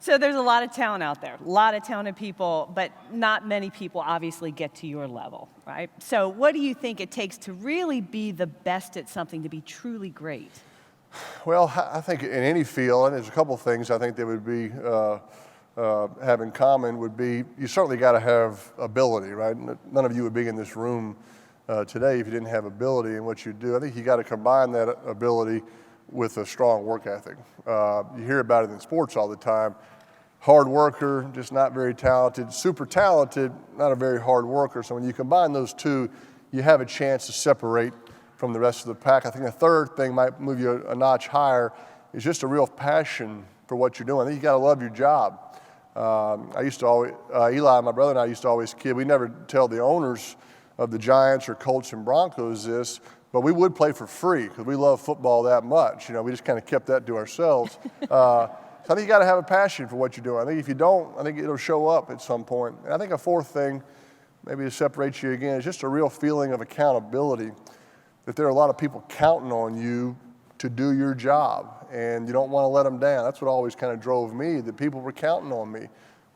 So there's a lot of talent out there, a lot of talented people, but not many people obviously get to your level, right? So what do you think it takes to really be the best at something, to be truly great? Well, I think in any field, and there's a couple of things I think that would be have in common would be you certainly got to have ability, right? None of you would be in this room today if you didn't have ability in what you do. I think you got to combine that ability with a strong work ethic. You hear about it in sports all the time. Hard worker, just not very talented. Super talented, not a very hard worker. So when you combine those two, you have a chance to separate from the rest of the pack. I think a third thing might move you a notch higher is just a real passion for what you're doing. I think you got to love your job. I used to always, Eli, my brother and I used to always kid. We never tell the owners of the Giants or Colts and Broncos this, but we would play for free because we love football that much. You know, we just kind of kept that to ourselves. So I think you got to have a passion for what you're doing. I think if you don't, I think it'll show up at some point. And I think a fourth thing, maybe to separate you again, is just a real feeling of accountability. That there are a lot of people counting on you to do your job, and you don't want to let them down. That's what always kind of drove me, that people were counting on me.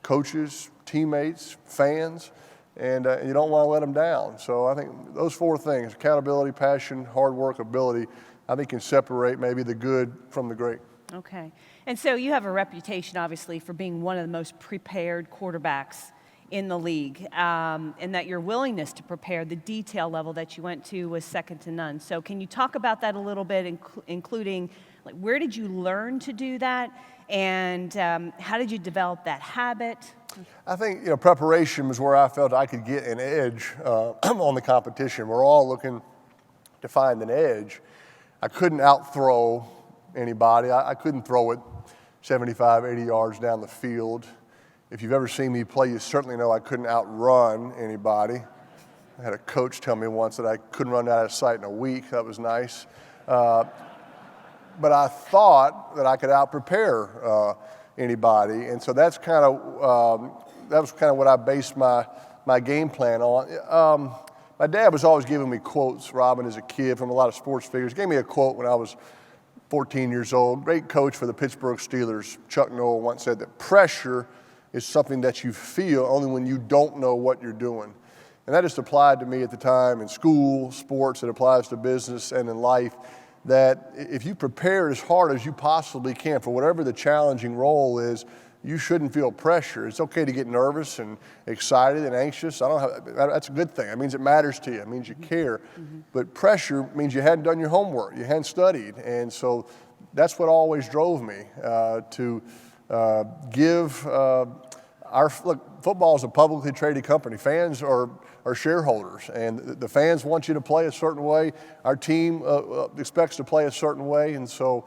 Coaches, teammates, fans, and you don't want to let them down. So I think those four things, accountability, passion, hard work, ability, I think can separate maybe the good from the great. Okay. And so you have a reputation, obviously, for being one of the most prepared quarterbacks in the league, and that your willingness to prepare, the detail level that you went to, was second to none. So can you talk about that a little bit, including like where did you learn to do that, and how did you develop that habit? I think preparation was where I felt I could get an edge on the competition. We're all looking to find an edge. I couldn't out-throw anybody. I couldn't throw it 75, 80 yards down the field. If you've ever seen me play, you certainly know I couldn't outrun anybody. I had a coach tell me once that I couldn't run out of sight in a week. That was nice. But I thought that I could out-prepare anybody, and so that's kind of that was kind of what I based my game plan on. My dad was always giving me quotes, Robin, as a kid, from a lot of sports figures. He gave me a quote when I was 14 years old. Great coach for the Pittsburgh Steelers, Chuck Noll, once said that pressure is something that you feel only when you don't know what you're doing. And that just applied to me at the time in school, sports. It applies to business and in life, that if you prepare as hard as you possibly can for whatever the challenging role is, you shouldn't feel pressure. It's okay to get nervous and excited and anxious. That's a good thing. It means it matters to you. It means you care. Mm-hmm. But pressure means you hadn't done your homework. You hadn't studied. And so that's what always drove me to give look, football is a publicly traded company. Fans are shareholders, and the fans want you to play a certain way. Our team expects to play a certain way, and so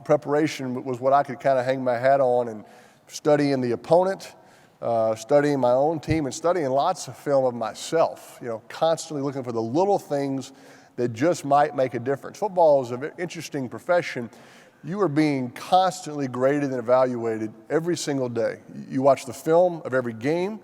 preparation was what I could kind of hang my hat on, and studying the opponent, studying my own team, and studying lots of film of myself, constantly looking for the little things that just might make a difference. Football is an interesting profession. You are being constantly graded and evaluated every single day. You watch the film of every game,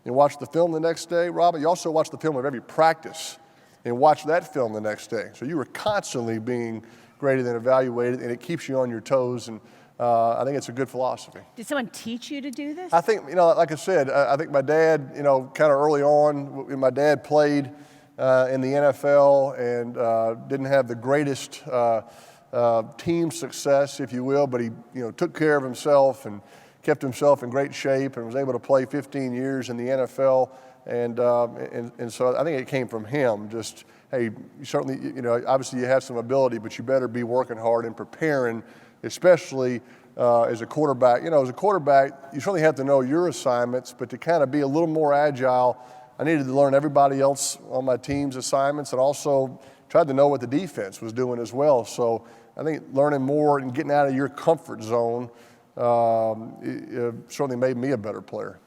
and watch the film the next day, Robert. You also watch the film of every practice and watch that film the next day. So you are constantly being graded and evaluated, and it keeps you on your toes, and I think it's a good philosophy. Did someone teach you to do this? I think, like I said, I think my dad, kind of early on, my dad played in the NFL and didn't have the greatest team success, if you will, but he took care of himself and kept himself in great shape and was able to play 15 years in the NFL, and so I think it came from him. Just, hey, you certainly, obviously you have some ability, but you better be working hard and preparing, especially as a quarterback. As a quarterback, you certainly have to know your assignments, but to kind of be a little more agile, I needed to learn everybody else on my team's assignments, and also tried to know what the defense was doing as well. So I think learning more and getting out of your comfort zone certainly made me a better player.